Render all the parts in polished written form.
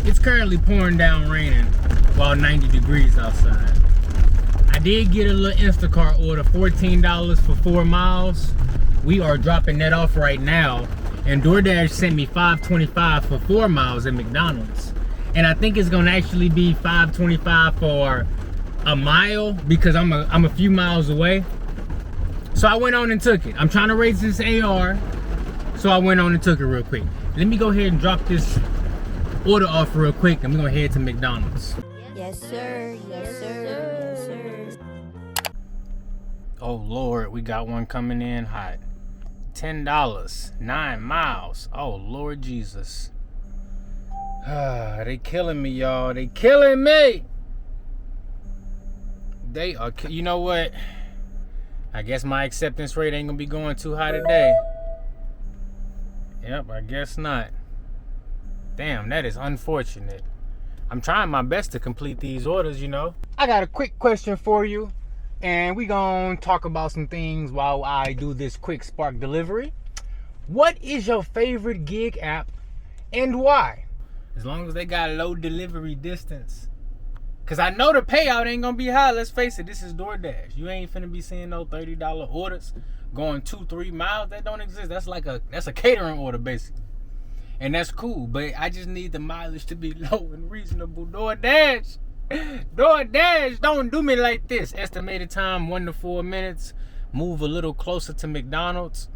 It's currently pouring down raining while 90 degrees outside. I did get a little Instacart order, $14 for 4 miles. We are dropping that off right now. And DoorDash sent me $5.25 for 4 miles at McDonald's. And I think it's gonna actually be $5.25 for a mile because I'm a few miles away. So I went on and took it. I'm trying to raise this AR. So I went on and took it real quick. Let me go ahead and drop this order off real quick and we're gonna head to McDonald's. Yes, sir. Yes, sir. Yes, sir. Oh Lord, we got one coming in hot. $10, 9 miles. Oh Lord Jesus. They killing me, y'all. They killing me. They are, you know what? I guess my acceptance rate ain't gonna be going too high today. Yep, I guess not. Damn, that is unfortunate. I'm trying my best to complete these orders, you know. I got a quick question for you, and we gonna talk about some things while I do this quick Spark delivery. What is your favorite gig app and why? As long as they got low delivery distance. Cause I know the payout ain't gonna be high. Let's face it, this is DoorDash. You ain't finna be seeing no $30 orders going 2-3 miles. That don't exist. That's a catering order basically. And that's cool, but I just need the mileage to be low and reasonable. DoorDash, don't do me like this. Estimated time 1 to 4 minutes. Move a little closer to McDonald's.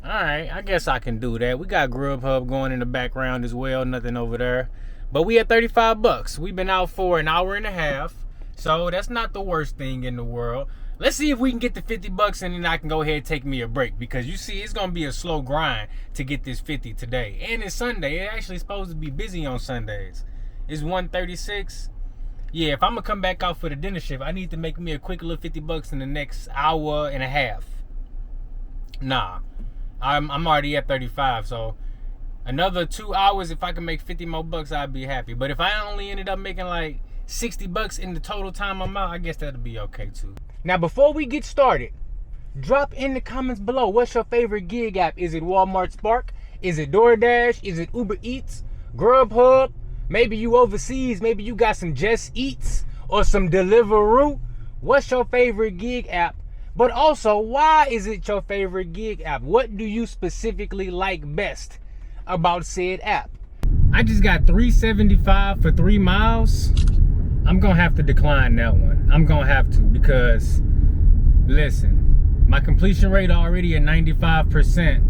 All right, I guess I can do that. We got Grubhub going in the background as well. Nothing over there. But we at $35. We've been out for an hour and a half. So that's not the worst thing in the world. Let's see if we can get the $50 and then I can go ahead and take me a break. Because you see, it's going to be a slow grind to get this 50 today. And it's Sunday. It's actually supposed to be busy on Sundays. It's 1:36. Yeah, if I'm going to come back out for the dinner shift, I need to make me a quick little $50 in the next hour and a half. Nah, I'm already at 35. So another 2 hours, if I can make 50 more bucks, I'd be happy. But if I only ended up making like $60 in the total time I'm out, I guess that'll be okay too. Now, before we get started, drop in the comments below. What's your favorite gig app? Is it Walmart Spark? Is it DoorDash? Is it Uber Eats? Grubhub? Maybe you overseas. Maybe you got some Just Eats or some Deliveroo. What's your favorite gig app? But also, why is it your favorite gig app? What do you specifically like best about said app? I just got $3.75 for 3 miles. I'm gonna have to decline that one. I'm gonna have to because, listen, my completion rate already at 95%.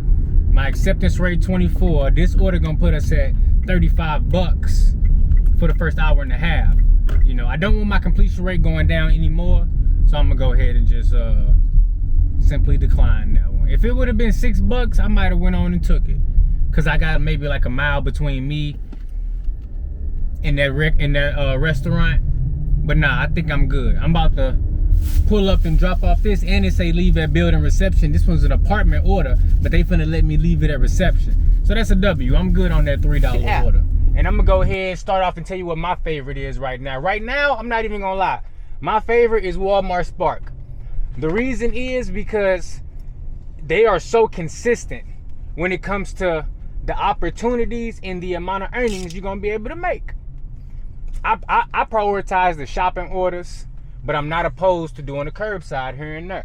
My acceptance rate 24. This order gonna put us at $35 for the first hour and a half. You know, I don't want my completion rate going down anymore, so I'm gonna go ahead and just simply decline that one. If it would have been $6, I might have went on and took it, cause I got maybe like a mile between me in that restaurant. But nah, I think I'm good. I'm about to pull up and drop off this, and it say leave at building reception. This one's an apartment order, but they finna let me leave it at reception. So that's a W. I'm good on that $3 order. And I'm gonna go ahead and start off and tell you what my favorite is right now. Right now, I'm not even gonna lie. My favorite is Walmart Spark. The reason is because they are so consistent when it comes to the opportunities and the amount of earnings you're gonna be able to make. I prioritize the shopping orders, but I'm not opposed to doing the curbside here and there.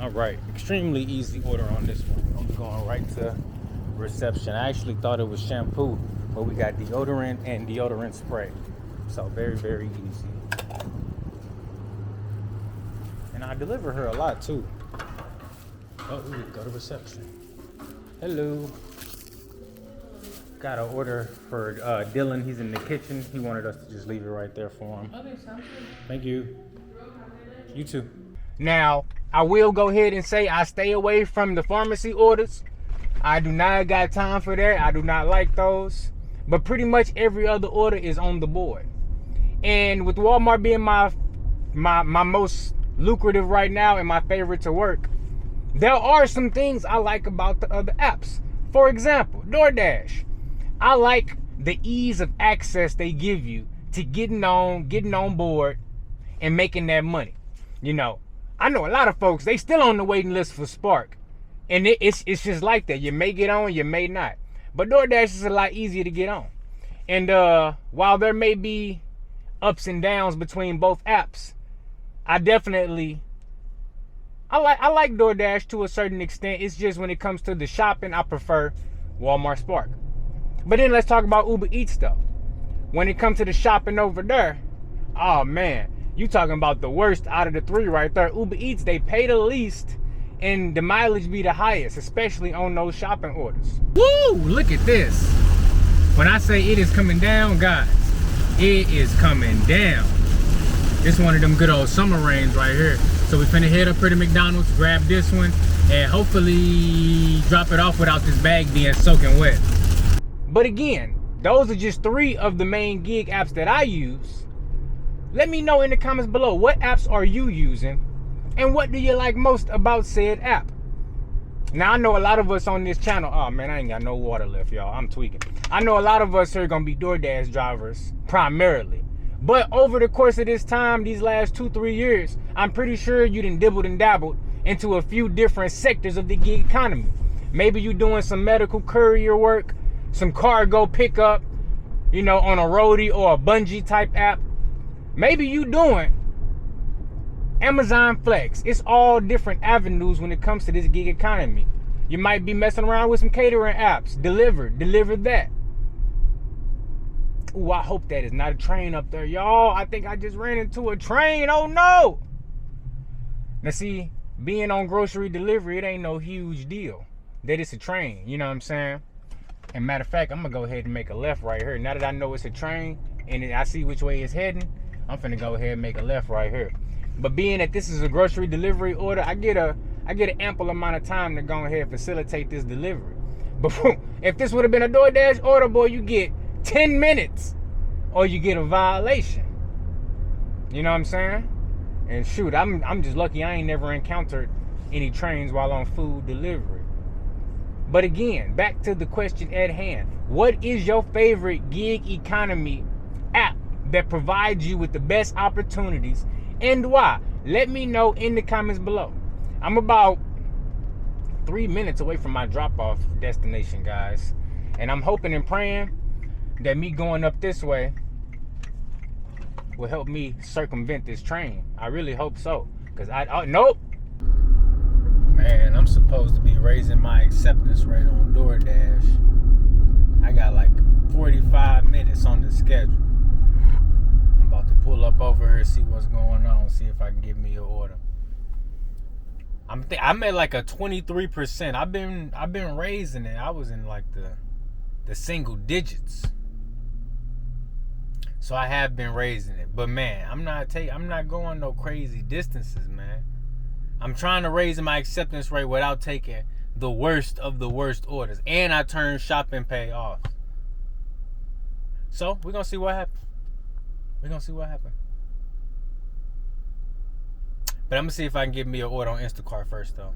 All right, extremely easy order on this one. I'm going right to reception. I actually thought it was shampoo, but we got deodorant and deodorant spray. So very, very easy. And I deliver her a lot too. Oh, go to reception. Hello. Got an order for Dylan. He's in the kitchen. He wanted us to just leave it right there for him. Okay, sounds good. Thank you. You too. Now, I will go ahead and say I stay away from the pharmacy orders. I do not got time for that. I do not like those. But pretty much every other order is on the board. And with Walmart being my most lucrative right now and my favorite to work, there are some things I like about the other apps. For example, DoorDash. I like the ease of access they give you to getting on board and making that money. You know, I know a lot of folks, they still on the waiting list for Spark. And it's just like that. You may get on, you may not. But DoorDash is a lot easier to get on. And while there may be ups and downs between both apps, I like DoorDash to a certain extent. It's just when it comes to the shopping, I prefer Walmart Spark. But then let's talk about Uber Eats though. When it comes to the shopping over there, oh man, you talking about the worst out of the three right there. Uber Eats, they pay the least and the mileage be the highest, especially on those shopping orders. Woo! Look at this. When I say it is coming down, guys, it is coming down. It's one of them good old summer rains right here. So we finna head up here to McDonald's, grab this one, and hopefully drop it off without this bag being soaking wet. But again, those are just 3 of the main gig apps that I use. Let me know in the comments below, what apps are you using? And what do you like most about said app? Now, I know a lot of us on this channel, oh man, I ain't got no water left, y'all. I'm tweaking. I know a lot of us are gonna be DoorDash drivers, primarily. But over the course of this time, these last 2-3 years, I'm pretty sure you done dibbled and dabbled into a few different sectors of the gig economy. Maybe you doing some medical courier work, some cargo pickup, you know, on a roadie or a bungee type app. Maybe you doing Amazon Flex. It's all different avenues when it comes to this gig economy. You might be messing around with some catering apps. Deliver that. Ooh, I hope that is not a train up there, y'all. I think I just ran into a train. Oh no. Now see, being on grocery delivery, it ain't no huge deal that it's a train. You know what I'm saying? And matter of fact, I'm gonna go ahead and make a left right here. Now that I know it's a train and I see which way it's heading, I'm finna go ahead and make a left right here. But being that this is a grocery delivery order, I get an ample amount of time to go ahead and facilitate this delivery. But if this would have been a DoorDash order, boy, you get 10 minutes or you get a violation. You know what I'm saying? And shoot, I'm just lucky I ain't never encountered any trains while on food delivery. But again, back to the question at hand. What is your favorite gig economy app that provides you with the best opportunities and why? Let me know in the comments below. I'm about 3 minutes away from my drop-off destination, guys. And I'm hoping and praying that me going up this way will help me circumvent this train. I really hope so. Because nope. Man, I'm supposed to be raising my acceptance rate on DoorDash. I got like 45 minutes on the schedule. I'm about to pull up over here, see what's going on, see if I can get me an order. I'm at like a 23%. I've been raising it. I was in like the single digits. So I have been raising it. But man, I'm not going no crazy distances, man. I'm trying to raise my acceptance rate without taking the worst of the worst orders. And I turned shopping pay off. So we're gonna see what happens. But I'm gonna see if I can get me an order on Instacart first though.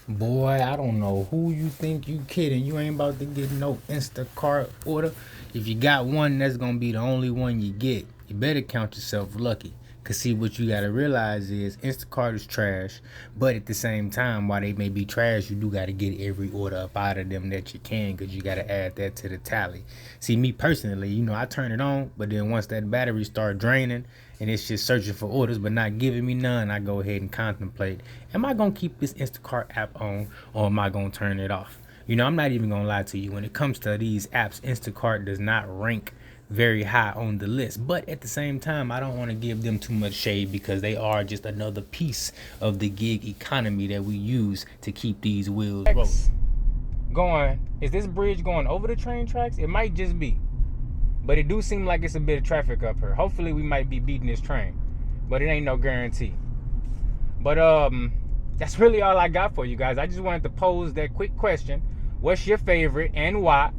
Boy, I don't know who you think you kidding. You ain't about to get no Instacart order. If you got one, that's gonna be the only one you get. You better count yourself lucky. Cause see, what you gotta realize is Instacart is trash, but at the same time, while they may be trash, you do gotta get every order up out of them that you can, cause you gotta add that to the tally. See, me personally, you know, I turn it on, but then once that battery start draining and it's just searching for orders but not giving me none, I go ahead and contemplate, am I gonna keep this Instacart app on or am I gonna turn it off? You know, I'm not even gonna lie to you. When it comes to these apps, Instacart does not rank very high on the list, but at the same time, I don't want to give them too much shade because they are just another piece of the gig economy that we use to keep these wheels rolling. Is this bridge going over the train tracks? It might just be, but it do seem like it's a bit of traffic up here. Hopefully we might be beating this train, but it ain't no guarantee. But that's really all I got for you guys. I just wanted to pose that quick question: what's your favorite and why?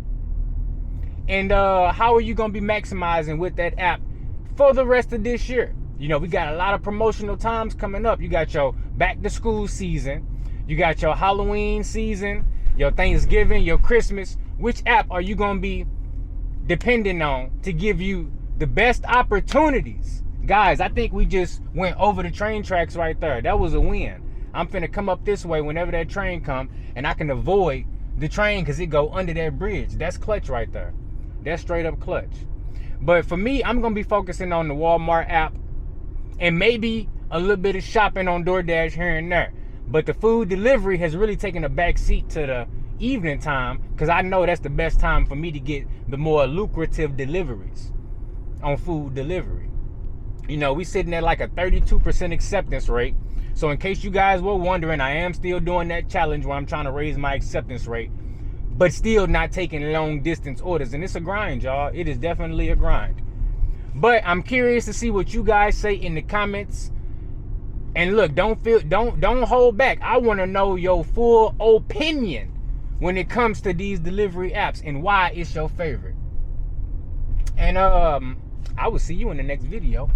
And how are you going to be maximizing with that app for the rest of this year? You know, we got a lot of promotional times coming up. You got your back to school season. You got your Halloween season, your Thanksgiving, your Christmas. Which app are you going to be depending on to give you The best opportunities. Guys, I think we just went over the train tracks right there. That was a win. I'm finna come up this way whenever that train come, and I can avoid the train because it go under that bridge. That's clutch right there. That's straight up clutch. But for me, I'm going to be focusing on the Walmart app and maybe a little bit of shopping on DoorDash here and there. But the food delivery has really taken a back seat to the evening time because I know that's the best time for me to get the more lucrative deliveries on food delivery. You know, we sitting at like a 32% acceptance rate. So in case you guys were wondering, I am still doing that challenge where I'm trying to raise my acceptance rate, but still not taking long distance orders. And it's a grind, y'all. It is definitely a grind. But I'm curious to see what you guys say in the comments. And look, don't hold back. I want to know your full opinion when it comes to these delivery apps and why it's your favorite. And I will see you in the next video.